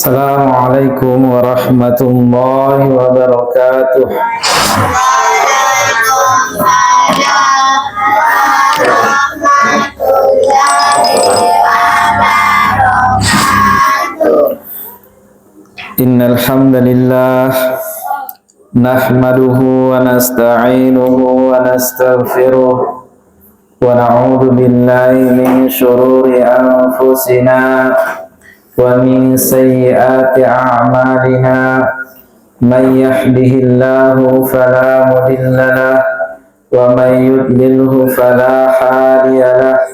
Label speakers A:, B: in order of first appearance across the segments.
A: Assalamualaikum warahmatullahi wabarakatuh. Innal hamdalillah nahmaduhu wa nasta'inuhu wa nastaghfiruh wa na'udzu billahi min shururi anfusina wa min sayyiati a'malina man yahdihillahu fala mudilla lahu wa man yudlilhu fala hadiya lahu.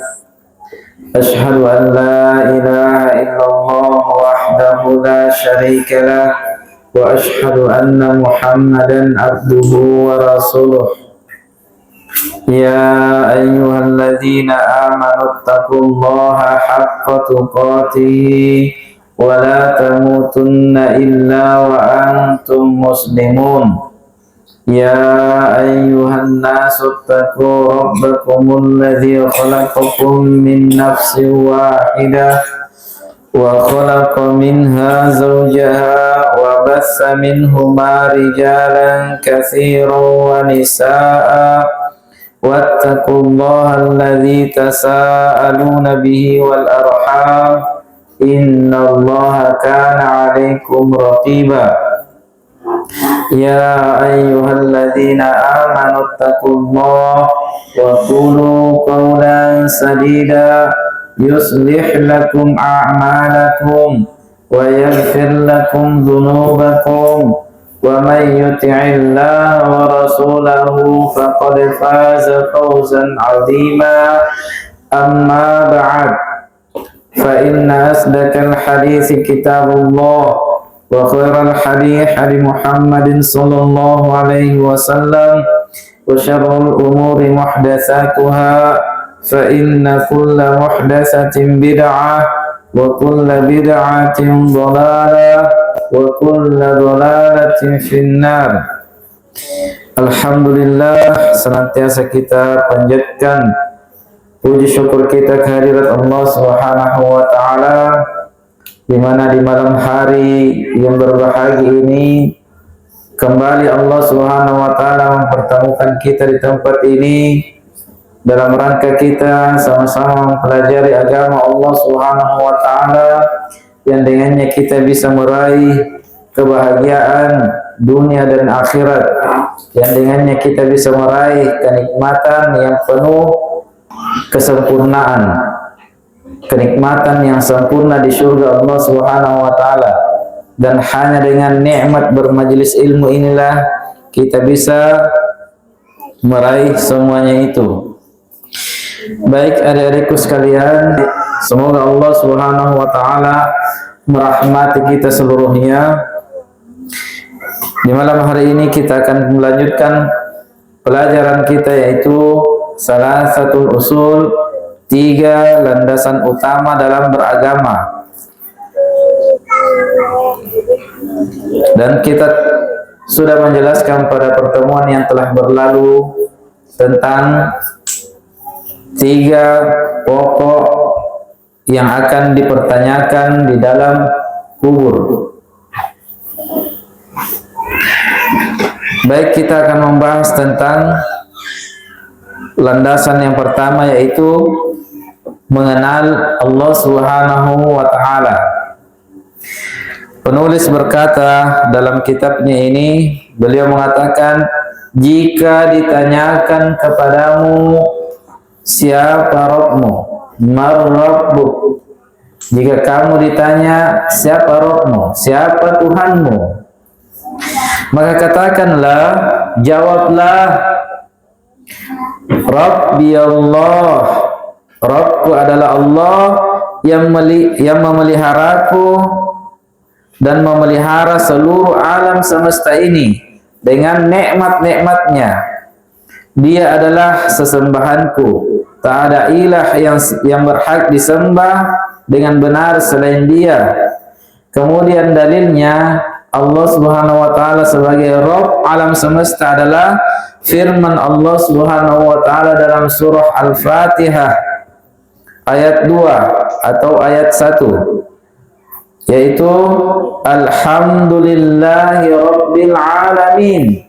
A: Ashhadu an la ilaha illallah wahdahu la syarika lahu wa ashhadu anna Muhammadan abduhu wa rasuluh. Ya ayyuhalladzina amanu taqullaha haqqa tuqatih wa la tamutunna illa wa antum muslimun. Ya ayyuhan nasu taqu rabbakumul ladzi khalaqakum min nafsin wahidah wa khalaqa minha zawjaha wa bassa minhuma rijalan katsiran wa nisaa'a wattaqullaha alladzi tasaaluna bihi wal arham innallaha kana 'alaikum raqiba. Ya ayyuhalladzina amanu taqullaha wa qulu qawlan sadida yuslih lakum a'malakum wa yaghfir lakum dhunubakum wa man yuti'illaha wa rasulahu faqad faza fawzan 'azima. Amma ba'd, fa inna asdaqal hadithi kitabullah wa khairal hadithi Muhammadin sallallahu alaihi wasallam wa syarrul umuri muhdatsatuha fa inna kulla muhdatsatin bid'ah wa kulla bid'atin dhalalah wa kulla dhalalatin finnar. Alhamdulillah, senantiasa kita panjatkan puji syukur kita kehadirat Allah Subhanahu wa taala, di mana di malam hari yang berbahagia ini kembali Allah Subhanahu wa taala mempertemukan kita di tempat ini dalam rangka kita sama-sama mempelajari agama Allah Subhanahu wa taala, yang dengannya kita bisa meraih kebahagiaan dunia dan akhirat, yang dengannya kita bisa meraih kenikmatan yang penuh kesempurnaan, kenikmatan yang sempurna di surga Allah Subhanahu wa taala. Dan hanya dengan nikmat bermajelis ilmu inilah kita bisa meraih semuanya itu. Baik adik-adikku sekalian, semoga Allah Subhanahu wa taala merahmati kita seluruhnya. Di malam hari ini kita akan melanjutkan pelajaran kita, yaitu salah satu usul, 3 landasan utama dalam beragama. Dan kita sudah menjelaskan pada pertemuan yang telah berlalu tentang 3 pokok yang akan dipertanyakan di dalam kubur. Baik, kita akan membahas tentang landasan yang pertama, yaitu mengenal Allah Subhanahu wa taala. Penulis berkata dalam kitabnya ini, beliau mengatakan, jika ditanyakan kepadamu siapa Rabbmu, mar Rabbuk, jika kamu ditanya siapa Rabbmu, siapa Tuhanmu, maka katakanlah, jawablah, Rabbi Allah, Rabbku adalah Allah yang memeliharaku dan memelihara seluruh alam semesta ini dengan nikmat-nikmatnya. Dia adalah sesembahanku, tak ada ilah yang berhak disembah dengan benar selain Dia. Kemudian dalilnya, Allah Subhanahu wa taala sebagai Rabb alam semesta adalah firman Allah Subhanahu wa taala dalam surah Al-Fatihah ayat 2 atau ayat 1. yaitu alhamdulillahi rabbil alamin.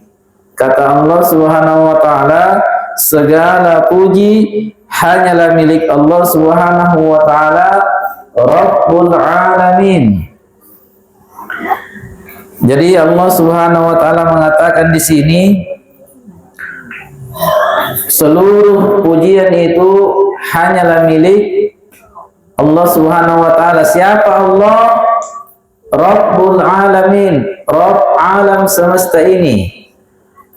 A: Kata Allah Subhanahu wa taala, segala puji hanyalah milik Allah Subhanahu wa taala, Rabbul alamin. Jadi Allah Subhanahu wa taala mengatakan di sini seluruh pujian itu hanyalah milik Allah Subhanahu wa taala. Siapa Allah? Rabbul alamin, Rabb alam semesta ini.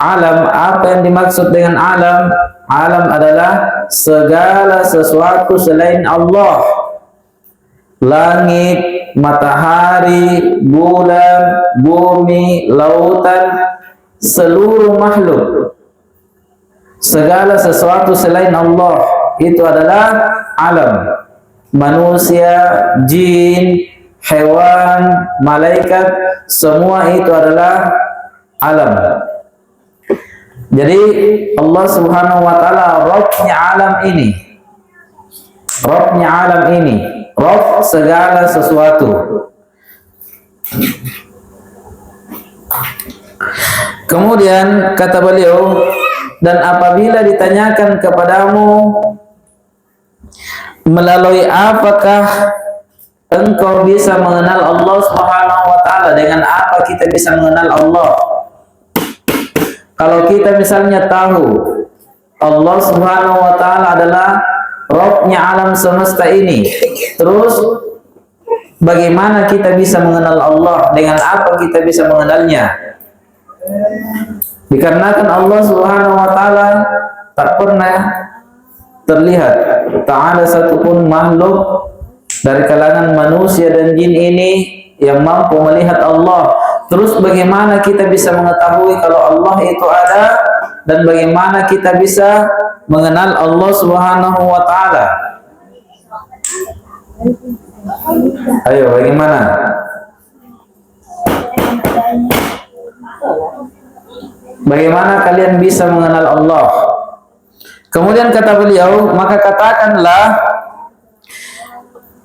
A: Alam, apa yang dimaksud dengan alam? Alam adalah segala sesuatu selain Allah. Langit, matahari, bulan, bumi, lautan, seluruh makhluk. Segala sesuatu selain Allah itu adalah alam. Manusia, jin, hewan, malaikat, semua itu adalah alam. Jadi Allah Subhanahu wa taala Rabbnya alam ini. Rabbnya alam ini, Rabb segala sesuatu. Kemudian kata beliau, dan apabila ditanyakan kepadamu melalui apakah engkau bisa mengenal Allah Subhanahu wa taala, dengan apa kita bisa mengenal Allah? Kalau kita misalnya tahu Allah Subhanahu wa taala adalah Rabbnya alam semesta ini, terus bagaimana kita bisa mengenal Allah? Dengan apa kita bisa mengenalnya? Dikarenakan Allah Subhanahu wa taala tak pernah terlihat, tak ada satupun makhluk dari kalangan manusia dan jin ini yang mampu melihat Allah. Terus bagaimana kita bisa mengetahui kalau Allah itu ada, dan bagaimana kita bisa mengenal Allah Subhanahu wa taala? Ayo, bagaimana? Bagaimana kalian bisa mengenal Allah? Kemudian kata beliau, maka katakanlah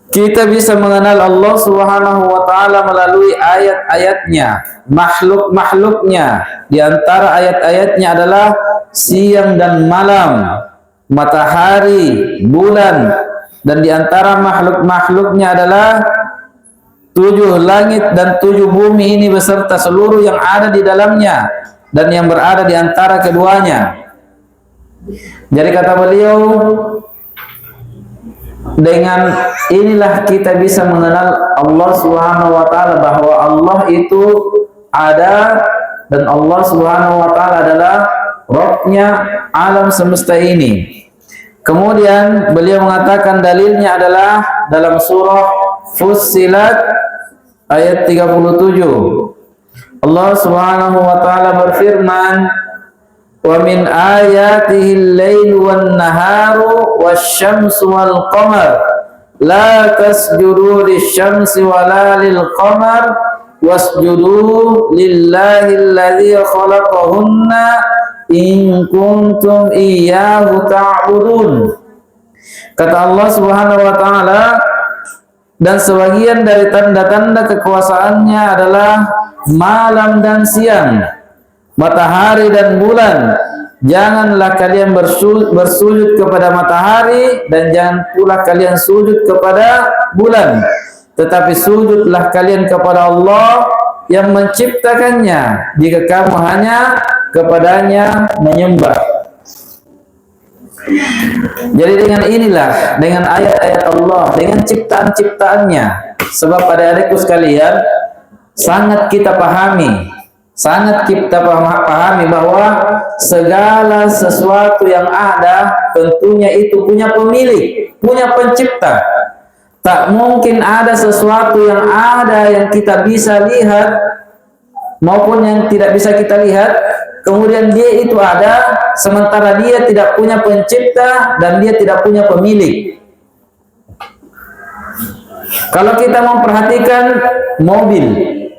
A: kita bisa mengenal Allah Subhanahu wa taala melalui ayat-ayatnya, makhluk-makhluknya. Di antara ayat-ayatnya adalah siang dan malam, matahari, bulan, dan di antara makhluk-makhluknya adalah 7 langit dan 7 bumi ini beserta seluruh yang ada di dalamnya dan yang berada di antara keduanya. Jadi kata beliau, dengan inilah kita bisa mengenal Allah Subhanahu wa taala, bahwa Allah itu ada dan Allah Subhanahu wa taala adalah Rabbnya alam semesta ini. Kemudian beliau mengatakan dalilnya adalah dalam surah Fussilat ayat 37. Allah Subhanahu wa taala berfirman, wa min ayatihi al-lail wan-naharu wasyamsu wal-qamar la tasjudu lisyamsi wala lil-qamar wasjudu lillahi alladhi khalaqahunna in kuntum iyyahu ta'budun. Kata Allah Subhanahu wa taala, dan sebagian dari tanda-tanda kekuasaannya adalah malam dan siang, matahari dan bulan. Janganlah kalian bersujud kepada matahari dan jangan pula kalian sujud kepada bulan, tetapi sujudlah kalian kepada Allah yang menciptakannya jika kamu hanya kepadanya menyembah. Jadi dengan inilah, dengan ayat-ayat Allah, dengan ciptaan-ciptaannya, sebab pada adikku sekalian, sangat kita pahami bahwa segala sesuatu yang ada tentunya itu punya pemilik, punya pencipta. Tak mungkin ada sesuatu yang ada yang kita bisa lihat maupun yang tidak bisa kita lihat, kemudian dia itu ada sementara dia tidak punya pencipta dan dia tidak punya pemilik. Kalau kita memperhatikan mobil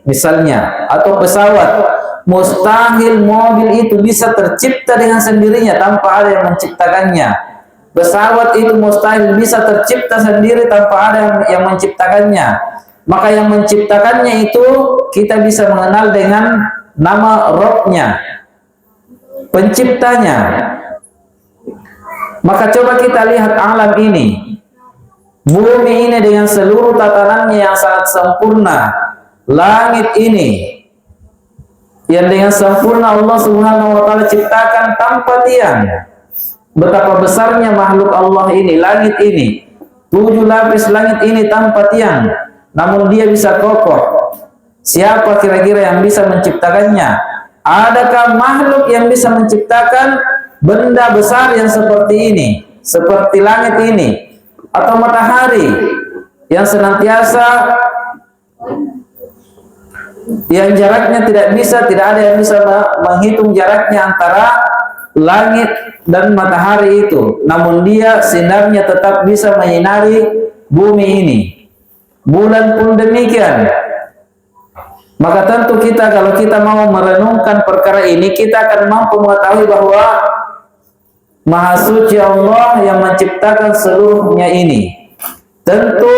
A: misalnya atau pesawat, mustahil mobil itu bisa tercipta dengan sendirinya tanpa ada yang menciptakannya. Pesawat itu mustahil bisa tercipta sendiri tanpa ada yang menciptakannya. maka yang menciptakannya itu kita bisa mengenal dengan nama Rabb-nya, penciptanya. Maka coba kita lihat alam ini, bumi ini dengan seluruh tatanannya yang sangat sempurna, langit ini yang dengan sempurna Allah Subhanahu wa taala ciptakan tanpa tiang. Betapa besarnya makhluk Allah ini, langit ini, 7 lapis langit ini tanpa tiang, namun dia bisa kokoh. Siapa kira-kira yang bisa menciptakannya? Adakah makhluk yang bisa menciptakan benda besar yang seperti ini, seperti langit ini, atau matahari yang senantiasa, yang jaraknya tidak ada yang bisa menghitung jaraknya antara langit dan matahari itu, namun dia sinarnya tetap bisa menyinari bumi ini. Bulan pun demikian. Maka tentu kita, kalau kita mau merenungkan perkara ini, kita akan mampu mengetahui bahwa Maha Suci Allah yang menciptakan seluruhnya ini. Tentu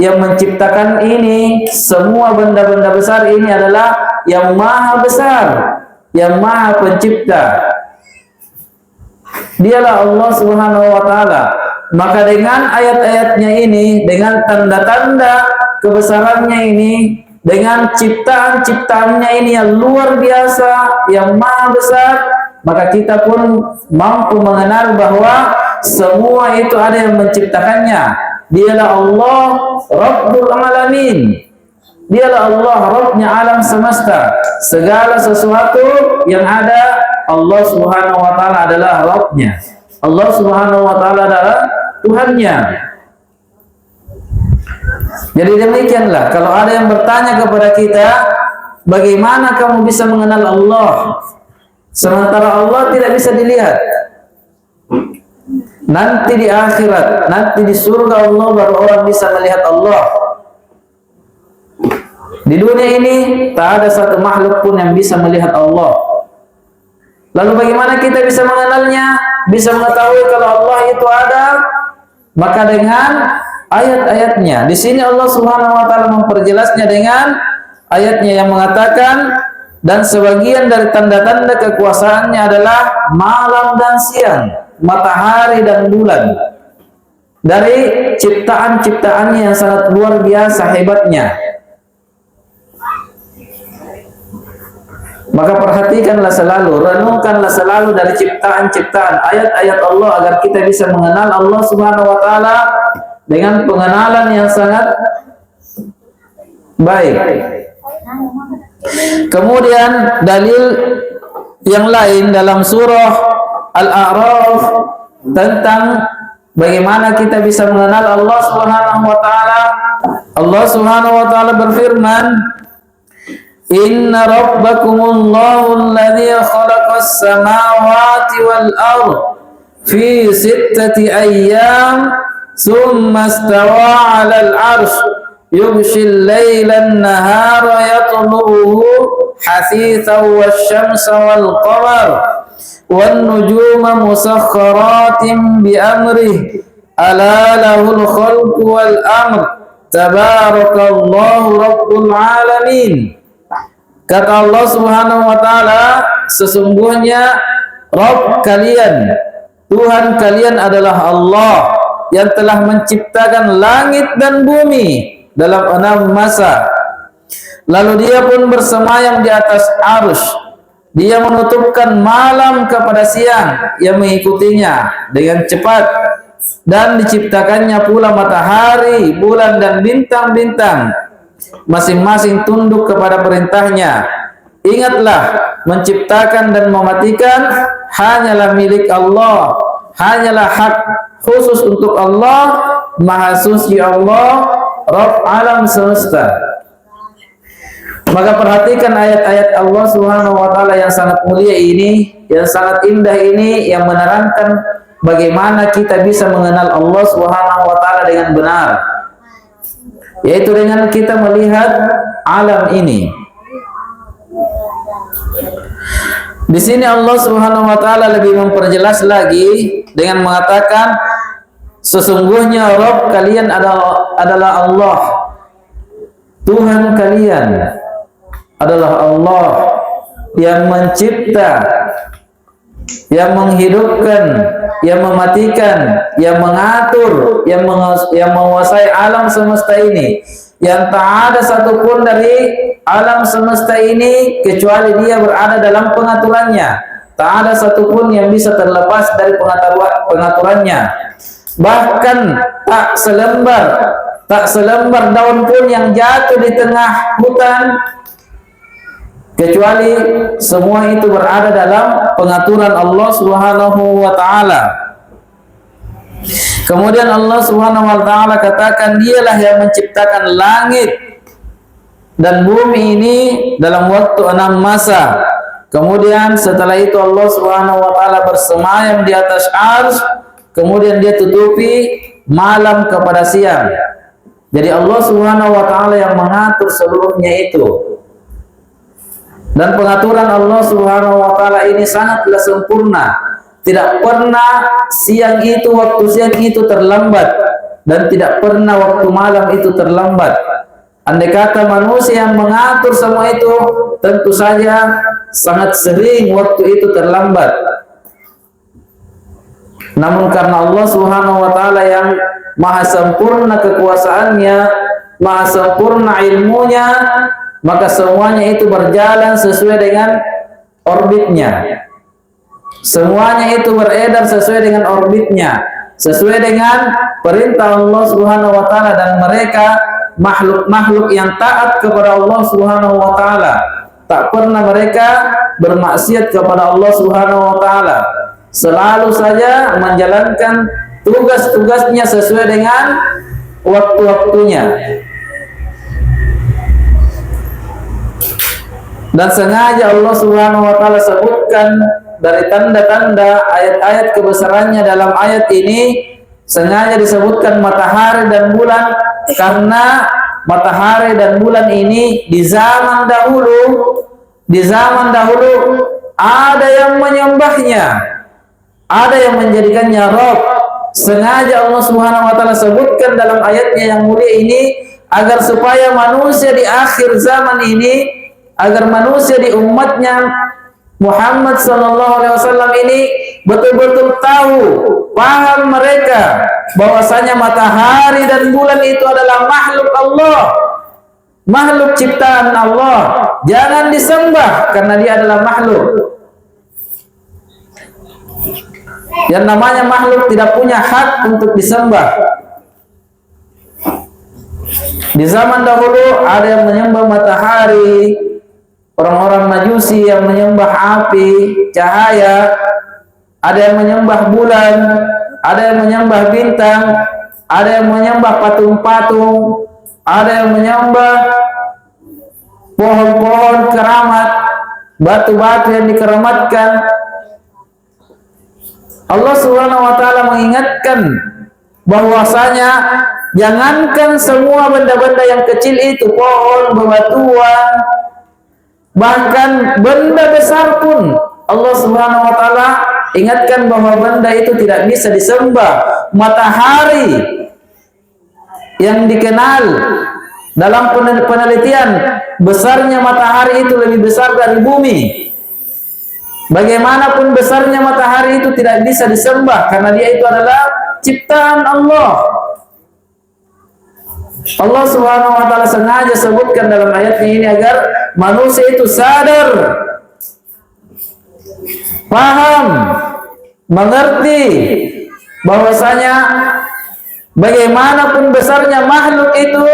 A: yang menciptakan ini, semua benda-benda besar ini adalah yang maha besar, yang maha pencipta. Dialah Allah Subhanahu wa taala. Maka dengan ayat-ayatnya ini, dengan tanda-tanda kebesarannya ini, dengan ciptaan-ciptaannya ini yang luar biasa, yang maha besar, maka kita pun mampu mengenal bahwa semua itu ada yang menciptakannya. Dialah Allah Rabbul Alamin. Dialah Allah Rabbnya alam semesta. Segala sesuatu yang ada, Allah Subhanahu wa taala adalah Rabbnya. Allah Subhanahu wa taala adalah Tuhannya. Jadi demikianlah, kalau ada yang bertanya kepada kita, bagaimana kamu bisa mengenal Allah sementara Allah tidak bisa dilihat? Nanti di akhirat, nanti di surga Allah baru orang bisa melihat Allah. Di dunia ini tak ada satu makhluk pun yang bisa melihat Allah. Lalu bagaimana kita bisa mengenalnya? Bisa mengetahui kalau Allah itu ada? Maka dengan ayat-ayatnya. Di sini Allah Subhanahu wa taala memperjelasnya dengan ayatnya yang mengatakan, dan sebagian dari tanda-tanda kekuasaannya adalah malam dan siang, matahari dan bulan. Dari ciptaan-ciptaannya yang sangat luar biasa hebatnya. Maka perhatikanlah selalu, renungkanlah selalu dari ciptaan-ciptaan, ayat-ayat Allah agar kita bisa mengenal Allah Subhanahu wa taala dengan pengenalan yang sangat baik. Kemudian dalil yang lain dalam surah Al-A'raf tentang bagaimana kita bisa mengenal Allah Subhanahu wa taala. Allah Subhanahu wa taala berfirman, Inna rabbakumullahu alladhi khalaqas samawati wal ard fi 6 ayyam thumma istawa 'alal 'arsy yughshil layla an-nahara yatlubuhu hasithan wasyamsa wal qamar wan nujuma musakhkharatin bi amrihi ala lahul khalqu wal amr tabarakallahu rabbul alamin. Kata Allah Subhanahu wa taala, sesungguhnya Rabb kalian, Tuhan kalian adalah Allah yang telah menciptakan langit dan bumi dalam 6 masa. Lalu dia pun bersemayam di atas arsh. Dia menutupkan malam kepada siang yang mengikutinya dengan cepat, dan diciptakannya pula matahari, bulan dan bintang-bintang, masing-masing tunduk kepada perintahnya. Ingatlah, menciptakan dan mematikan hanyalah milik Allah, hanyalah hak khusus untuk Allah, Maha Suci Allah, Rabb alam semesta. Maka perhatikan ayat-ayat Allah Subhanahu wa taala yang sangat mulia ini, yang sangat indah ini, yang menerangkan bagaimana kita bisa mengenal Allah Subhanahu wa taala dengan benar, yaitu dengan kita melihat alam ini. Di sini Allah Subhanahu wa taala lebih memperjelas lagi dengan mengatakan, sesungguhnya Rabb kalian adalah Allah Tuhan kalian adalah Allah yang mencipta, yang menghidupkan, yang mematikan, yang mengatur, yang menguasai alam semesta ini, yang tak ada satupun dari alam semesta ini kecuali dia berada dalam pengaturannya. Tak ada satupun yang bisa terlepas dari pengaturannya. Bahkan tak selembar daun pun yang jatuh di tengah hutan, kecuali semua itu berada dalam pengaturan Allah Subhanahu wa taala. Kemudian Allah Subhanahu wa taala katakan, dialah yang menciptakan langit dan bumi ini dalam waktu 6 masa. Kemudian setelah itu Allah Subhanahu wa taala bersemayam di atas arsy, kemudian dia tutupi malam kepada siang. Jadi Allah Subhanahu wa taala yang mengatur seluruhnya itu. Dan pengaturan Allah Subhanahu wa taala ini sangatlah sempurna. Tidak pernah waktu siang itu terlambat, dan tidak pernah waktu malam itu terlambat. Andai kata manusia yang mengatur semua itu, tentu saja sangat sering waktu itu terlambat. Namun karena Allah Subhanahu wa taala yang maha sempurna kekuasaannya, maha sempurna ilmunya, maka semuanya itu berjalan sesuai dengan orbitnya. Semuanya itu beredar sesuai dengan orbitnya, sesuai dengan perintah Allah Subhanahu wa taala, dan mereka makhluk-makhluk yang taat kepada Allah Subhanahu wa taala. Tak pernah mereka bermaksiat kepada Allah Subhanahu wa taala. Selalu saja menjalankan tugas-tugasnya sesuai dengan waktu-waktunya. Dan sengaja Allah Subhanahu wa taala sebutkan dari tanda-tanda ayat-ayat kebesarannya dalam ayat ini, sengaja disebutkan matahari dan bulan, karena matahari dan bulan ini di zaman dahulu ada yang menyembahnya, ada yang menjadikannya Rabb. Sengaja Allah Subhanahu wa taala sebutkan dalam ayatnya yang mulia ini agar supaya manusia di akhir zaman ini, agar manusia di umatnya Muhammad sallallahu alaihi wasallam ini betul-betul tahu, paham mereka bahwasanya matahari dan bulan itu adalah makhluk Allah, makhluk ciptaan Allah. Jangan disembah karena dia adalah makhluk. Yang namanya makhluk tidak punya hak untuk disembah. Di zaman dahulu ada yang menyembah matahari, orang-orang Majusi yang menyembah api, cahaya, ada yang menyembah bulan, ada yang menyembah bintang, ada yang menyembah patung-patung, ada yang menyembah pohon-pohon keramat, batu-batu yang dikeramatkan. Allah Subhanahu wa taala mengingatkan bahwasanya jangankan semua benda-benda yang kecil itu, pohon, bebatuan, bahkan benda besar pun Allah Subhanahu wa taala ingatkan bahwa benda itu tidak bisa disembah. Matahari yang dikenal dalam penelitian, besarnya matahari itu lebih besar dari bumi. Bagaimanapun besarnya matahari itu tidak bisa disembah karena dia itu adalah ciptaan Allah. Allah Subhanahu wa taala sengaja sebutkan dalam ayatnya ini agar manusia itu sadar, paham, mengerti bahwasanya bagaimanapun besarnya makhluk itu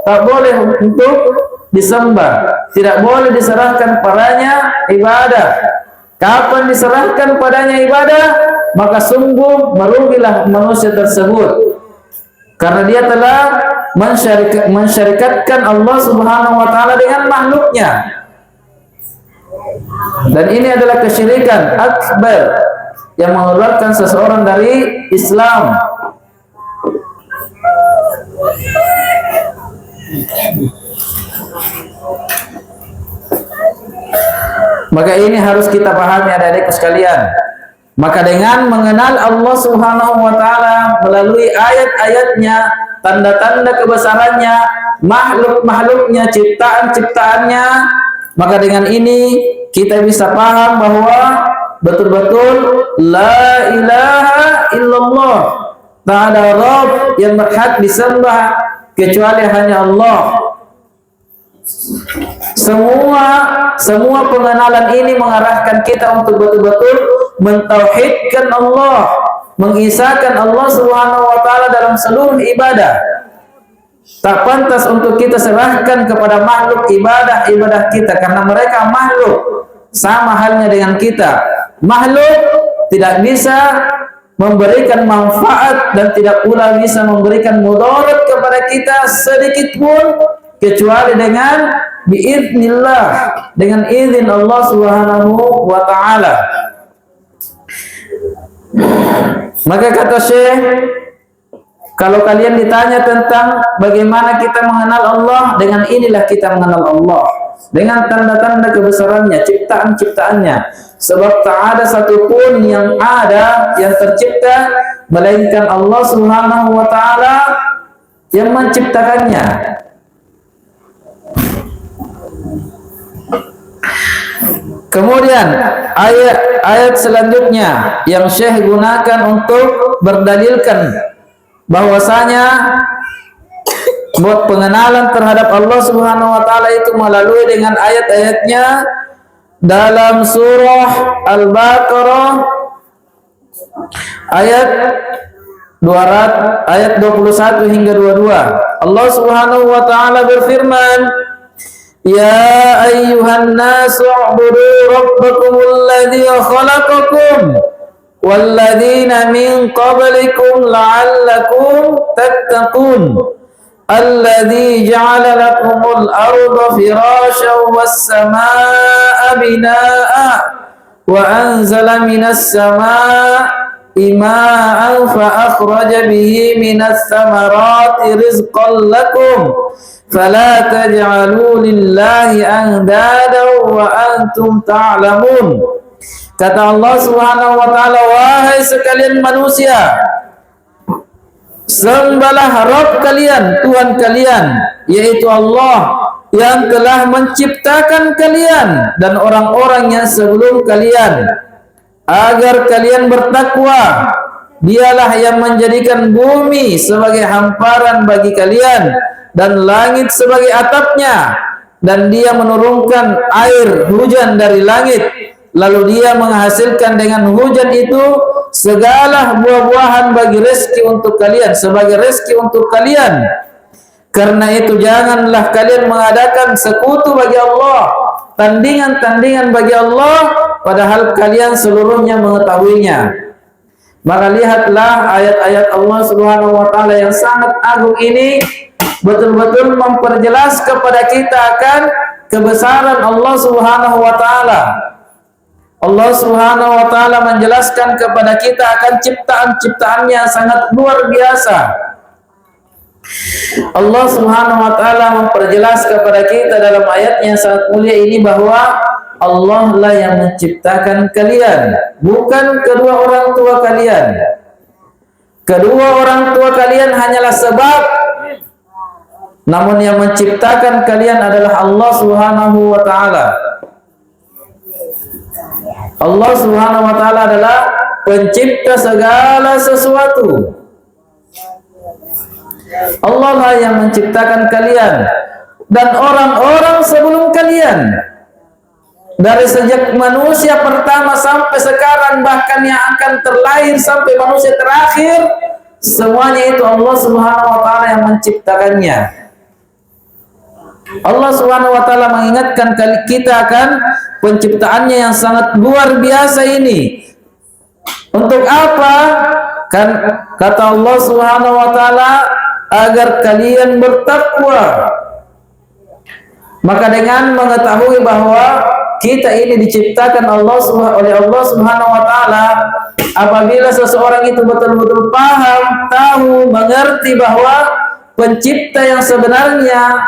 A: tak boleh untuk disembah, tidak boleh diserahkan padanya ibadah. Kapan diserahkan padanya ibadah, maka sungguh merugilah manusia tersebut, karena dia telah mensyarikatkan Allah Subhanahu wa taala dengan makhluknya. Dan ini adalah kesyirikan akbar yang mengeluarkan seseorang dari Islam. Maka ini harus kita pahami adik-adikku sekalian. Maka dengan mengenal Allah Subhanahu wa taala melalui ayat-ayatnya, tanda-tanda kebesarannya, makhluk-makhluknya, ciptaan-ciptaannya, maka dengan ini kita bisa paham bahwa betul-betul la ilaha illallah, tak ada Rabb yang berhak disembah kecuali hanya Allah. Semua pengenalan ini mengarahkan kita untuk betul-betul mentauhidkan Allah, mengisahkan Allah Subhanahu wa taala dalam seluruh ibadah. Tak pantas untuk kita serahkan kepada makhluk ibadah kita karena mereka makhluk, sama halnya dengan kita. Makhluk tidak bisa memberikan manfaat dan tidak pula bisa memberikan mudarat kepada kita sedikit pun kecuali dengan biiznillah, dengan izin Allah Subhanahu wa taala. Maka kata Syekh, kalau kalian ditanya tentang bagaimana kita mengenal Allah, dengan inilah kita mengenal Allah, dengan tanda-tanda kebesarannya, ciptaan-ciptaannya. Sebab tak ada satupun yang ada yang tercipta melainkan Allah Subhanahu wa taala yang menciptakannya. Kemudian ayat selanjutnya yang Syekh gunakan untuk berdalilkan bahwasanya buat pengenalan terhadap Allah Subhanahu wa taala itu melalui dengan ayat-ayatnya dalam surah Al-Baqarah ayat 21 hingga 22. Allah Subhanahu wa taala berfirman, "Ya ayyuhan nasu u'budu rabbakumul ladzi khalaqakum walladzina min qablikum la'allakum tattaqun alladzi ja'ala lakumul arda firasyan was samaa'a binaa'a wa anzala minas samaa'i maa'an fa akhraja bihi minas samarati rizqan lakum fala taj'alu lillahi andadan wa antum ta'lamun." Kata Allah Subhanahu wa taala, wahai sekalian manusia, sembahlah Rabb kalian, Tuhan kalian, yaitu Allah yang telah menciptakan kalian dan orang-orang yang sebelum kalian, agar kalian bertakwa. Dialah yang menjadikan bumi sebagai hamparan bagi kalian dan langit sebagai atapnya, dan Dia menurunkan air hujan dari langit, lalu Dia menghasilkan dengan hujan itu segala buah-buahan bagi rezeki untuk kalian, sebagai rezeki untuk kalian. Karena itu janganlah kalian mengadakan sekutu bagi Allah, tandingan-tandingan bagi Allah, padahal kalian seluruhnya mengetahuinya. Maka lihatlah ayat-ayat Allah Subhanahu wa taala yang sangat agung ini betul-betul memperjelas kepada kita akan kebesaran Allah Subhanahu wa taala. Allah Subhanahu wa taala menjelaskan kepada kita akan ciptaan-ciptaannya yang sangat luar biasa. Allah Subhanahu wa taala memperjelas kepada kita dalam ayat yang sangat mulia ini bahwa Allah lah yang menciptakan kalian, bukan kedua orang tua kalian. Kedua orang tua kalian hanyalah sebab, namun yang menciptakan kalian adalah Allah Subhanahu wa taala. Allah Subhanahu wa taala adalah pencipta segala sesuatu. Allah lah yang menciptakan kalian dan orang-orang sebelum kalian. Dari sejak manusia pertama sampai sekarang, bahkan yang akan terlahir sampai manusia terakhir, semuanya itu Allah Subhanahu wa taala yang menciptakannya. Allah Subhanahu wa taala mengingatkan kita akan penciptaannya yang sangat luar biasa ini. Untuk apa? Kan kata Allah Subhanahu wa taala, agar kalian bertakwa. Maka dengan mengetahui bahwa kita ini diciptakan oleh Allah Subhanahu wa taala, apabila seseorang itu betul-betul paham, tahu, mengerti bahwa pencipta yang sebenarnya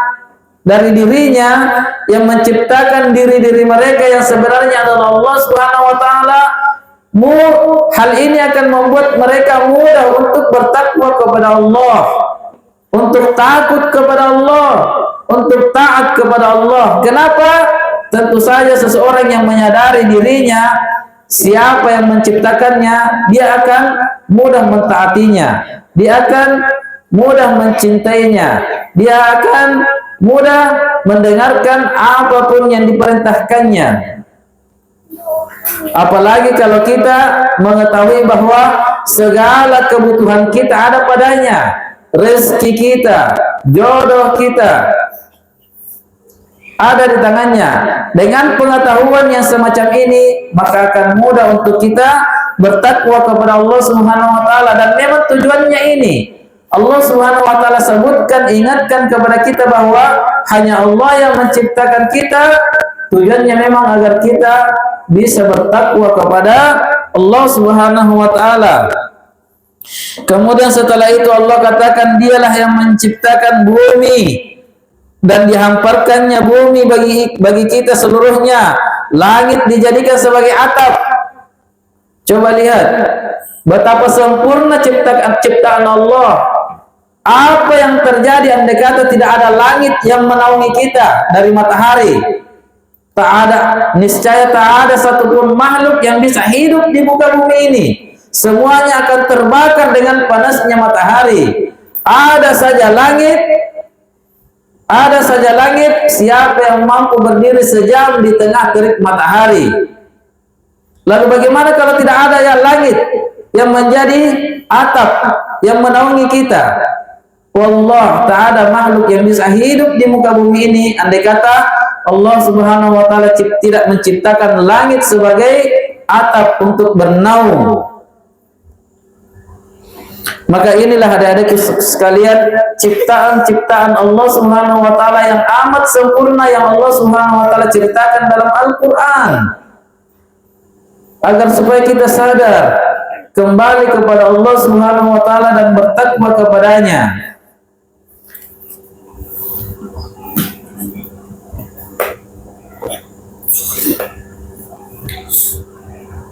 A: dari dirinya, yang menciptakan diri-diri mereka yang sebenarnya adalah Allah Subhanahu wa taala, hal ini akan membuat mereka mudah untuk bertakwa kepada Allah, untuk takut kepada Allah, untuk taat kepada Allah. Kenapa? Tentu saja seseorang yang menyadari dirinya siapa yang menciptakannya, dia akan mudah mentaatinya, dia akan mudah mencintainya, dia akan mudah mendengarkan apapun yang diperintahkannya. Apalagi kalau kita mengetahui bahwa segala kebutuhan kita ada padanya, rezeki kita, jodoh kita ada di tangannya. Dengan pengetahuan yang semacam ini, maka akan mudah untuk kita bertakwa kepada Allah Subhanahu wa taala. Dan memang tujuannya ini Allah Subhanahu wa taala sebutkan, ingatkan kepada kita bahwa hanya Allah yang menciptakan kita. Tujuannya memang agar kita bisa bertakwa kepada Allah Subhanahu wa taala. Kemudian setelah itu Allah katakan, dialah yang menciptakan bumi dan dihamparkannya bumi bagi kita seluruhnya. Langit dijadikan sebagai atap. Coba lihat betapa sempurna ciptaan Allah. Apa yang terjadi andai kata tidak ada langit yang menaungi kita dari matahari? Tak ada, niscaya tak ada satupun makhluk yang bisa hidup di muka bumi ini. Semuanya akan terbakar dengan panasnya matahari. Ada saja langit, siapa yang mampu berdiri sejam di tengah terik matahari? Lalu bagaimana kalau tidak ada yang langit yang menjadi atap yang menaungi kita? Wallah, tak ada makhluk yang bisa hidup di muka bumi ini andai kata Allah Subhanahu wa taala tidak menciptakan langit sebagai atap untuk bernaung. Maka inilah adik-adik sekalian, ciptaan-ciptaan Allah Subhanahu wa taala yang amat sempurna yang Allah Subhanahu wa taala ceritakan dalam Al-Qur'an. Agar supaya kita sadar kembali kepada Allah Subhanahu wa taala dan bertakwa kepadanya.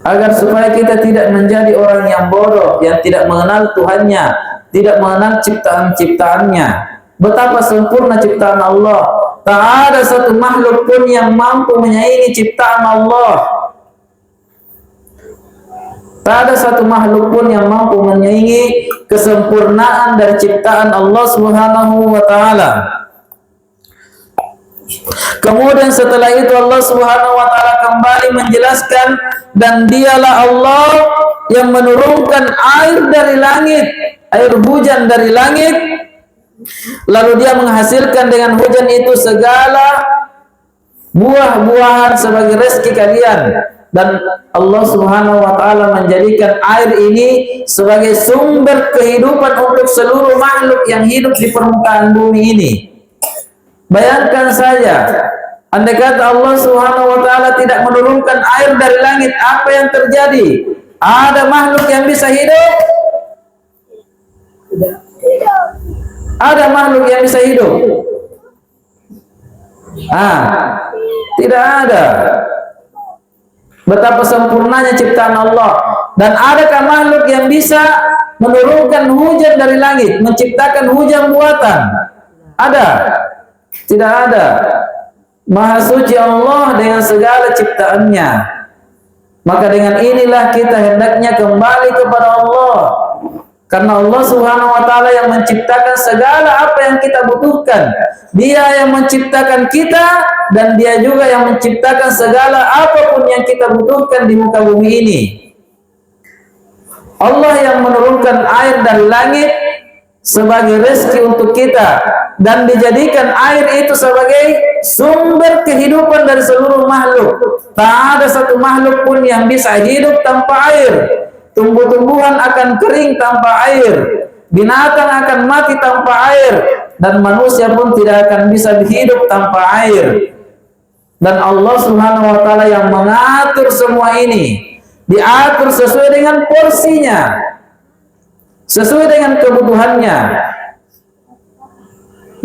A: Agar supaya kita tidak menjadi orang yang bodoh, yang tidak mengenal Tuhannya, tidak mengenal ciptaan-ciptaannya. Betapa sempurna ciptaan Allah. Tak ada satu makhluk pun yang mampu menyaingi ciptaan Allah. Tak ada satu makhluk pun yang mampu menyaingi kesempurnaan dari ciptaan Allah Subhanahu wa taala. Kemudian setelah itu Allah Subhanahu wa taala kembali menjelaskan, dan dialah Allah yang menurunkan air dari langit, air hujan dari langit, lalu dia menghasilkan dengan hujan itu segala buah-buahan sebagai rezeki kalian. Dan Allah Subhanahu wa taala menjadikan air ini sebagai sumber kehidupan untuk seluruh makhluk yang hidup di permukaan bumi ini. Bayangkan saja, andai kata Allah Subhanahu wa taala tidak menurunkan air dari langit, apa yang terjadi? Ada makhluk yang bisa hidup? Ada makhluk yang bisa hidup? Tidak ada. Betapa sempurnanya ciptaan Allah. Dan adakah makhluk yang bisa menurunkan hujan dari langit, menciptakan hujan buatan? Ada? Tidak ada. Maha suci Allah dengan segala ciptaannya. Maka dengan inilah kita hendaknya kembali kepada Allah. Karena Allah Subhanahu wa taala yang menciptakan segala apa yang kita butuhkan. Dia yang menciptakan kita, dan dia juga yang menciptakan segala apapun yang kita butuhkan di muka bumi ini. Allah yang menurunkan air dari langit sebagai rezeki untuk kita, dan dijadikan air itu sebagai sumber kehidupan dari seluruh makhluk. Tak ada satu makhluk pun yang bisa hidup tanpa air. Tumbuh-tumbuhan akan kering tanpa air, binatang akan mati tanpa air, dan manusia pun tidak akan bisa hidup tanpa air. Dan Allah Subhanahu wa taala yang mengatur semua ini, diatur sesuai dengan porsinya, sesuai dengan kebutuhannya.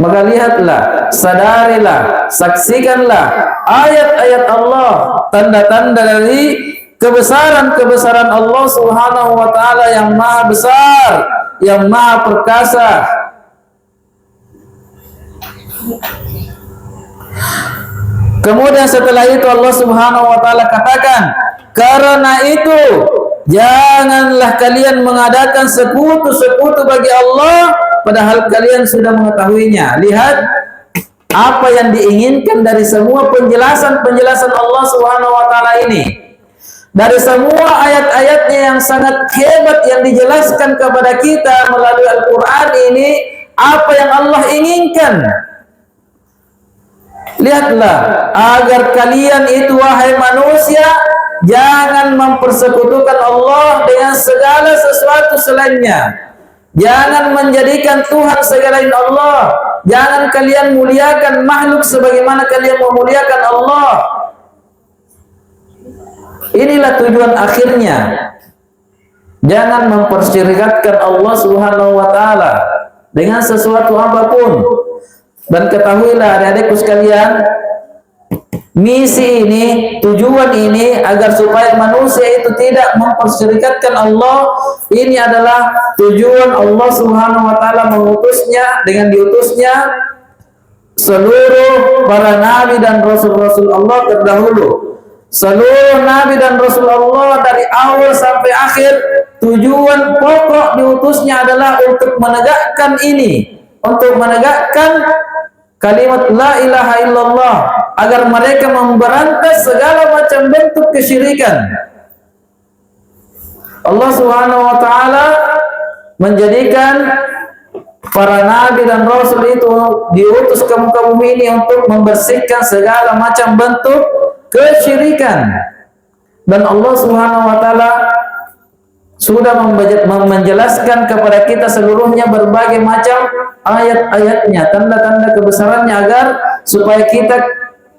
A: Maka lihatlah, sadarilah, saksikanlah ayat-ayat Allah, tanda-tanda dari kebesaran-kebesaran Allah Subhanahu wa taala yang maha besar, yang maha perkasa. Kemudian setelah itu Allah Subhanahu wa taala katakan, karena itu janganlah kalian mengadakan sekutu-sekutu bagi Allah padahal kalian sudah mengetahuinya. Lihat apa yang diinginkan dari semua penjelasan-penjelasan Allah Subhanahu wa taala ini. Dari semua ayat-ayatnya yang sangat hebat yang dijelaskan kepada kita melalui Al-Qur'an ini, apa yang Allah inginkan. Lihatlah, agar kalian itu wahai manusia jangan mempersekutukan Allah dengan segala sesuatu selainnya. Jangan menjadikan Tuhan selain Allah. Jangan kalian muliakan makhluk sebagaimana kalian memuliakan Allah. Inilah tujuan akhirnya. Jangan mempersyirikatkan Allah Subhanahu wa taala dengan sesuatu apapun. Dan ketahuilah adik-adikku sekalian, misi ini, tujuan ini agar supaya manusia itu tidak mempersyirikatkan Allah, ini adalah tujuan Allah Subhanahu wa taala mengutusnya dengan diutusnya seluruh para nabi dan rasul-rasul Allah terdahulu. Seluruh nabi dan rasul Allah dari awal sampai akhir, tujuan pokok diutusnya adalah untuk menegakkan ini, untuk menegakkan kalimat la ilaha illallah, agar mereka memberantas segala macam bentuk kesyirikan. Allah Subhanahu wa taala menjadikan para nabi dan rasul itu diutus ke muka bumi ini untuk membersihkan segala macam bentuk kesyirikan. Dan Allah Subhanahu wa taala sudah menjelaskan kepada kita seluruhnya berbagai macam ayat-ayatnya, tanda-tanda kebesarannya, agar supaya kita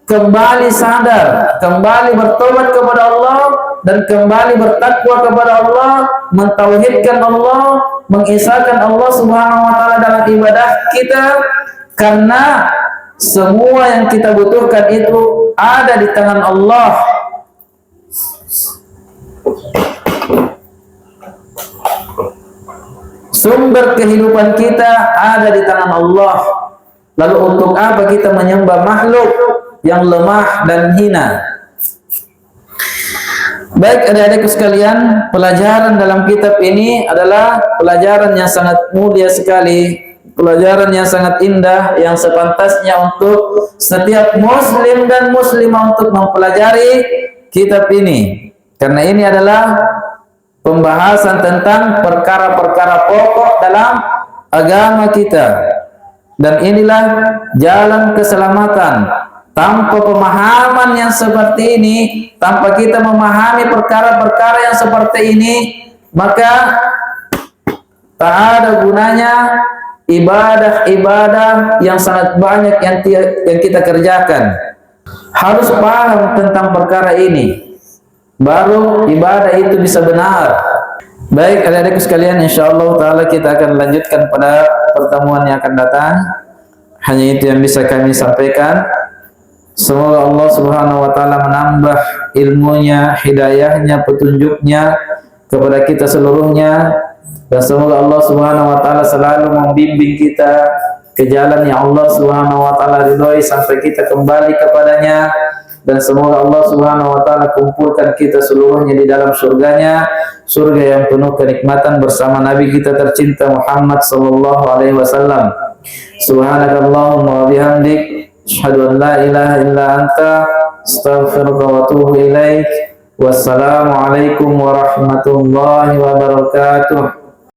A: kembali sadar, kembali bertobat kepada Allah, dan kembali bertakwa kepada Allah, mentauhidkan Allah, mengesahkan Allah Subhanahu wa taala dalam ibadah kita, karena semua yang kita butuhkan itu ada di tangan Allah. Sumber kehidupan kita ada di tangan Allah. Lalu untuk apa kita menyembah makhluk yang lemah dan hina? Baik adik-adikku sekalian, pelajaran dalam kitab ini adalah pelajaran yang sangat mulia sekali, pelajaran yang sangat indah, yang sepantasnya untuk setiap muslim dan muslimah untuk mempelajari kitab ini. Karena ini adalah pembahasan tentang perkara-perkara pokok dalam agama kita. Dan inilah jalan keselamatan. Tanpa pemahaman yang seperti ini, tanpa kita memahami perkara-perkara yang seperti ini, maka tak ada gunanya ibadah-ibadah yang sangat banyak yang kita kerjakan. Harus paham tentang perkara ini, baru ibadah itu bisa benar. Baik adik-adikku sekalian, insyaallah taala kita akan lanjutkan pada pertemuan yang akan datang. Hanya itu yang bisa kami sampaikan. Semoga Allah Subhanahu wa taala menambah ilmunya, hidayahnya, petunjuknya kepada kita seluruhnya, dan semoga Allah Subhanahu wa taala selalu membimbing kita ke jalan yang Allah Subhanahu wa taala ridhoi sampai kita kembali kepadanya. Dan semoga Allah Subhanahu wa taala kumpulkan kita seluruhnya di dalam surganya, surga yang penuh kenikmatan bersama Nabi kita tercinta Muhammad sallallahu alaihi wasallam. Subhanakallahumma wa bihamdik, asyhadu an la ilaha illa anta, astaghfiruka wa atubu ilaik. Wassalamu alaikum warahmatullahi wabarakatuh.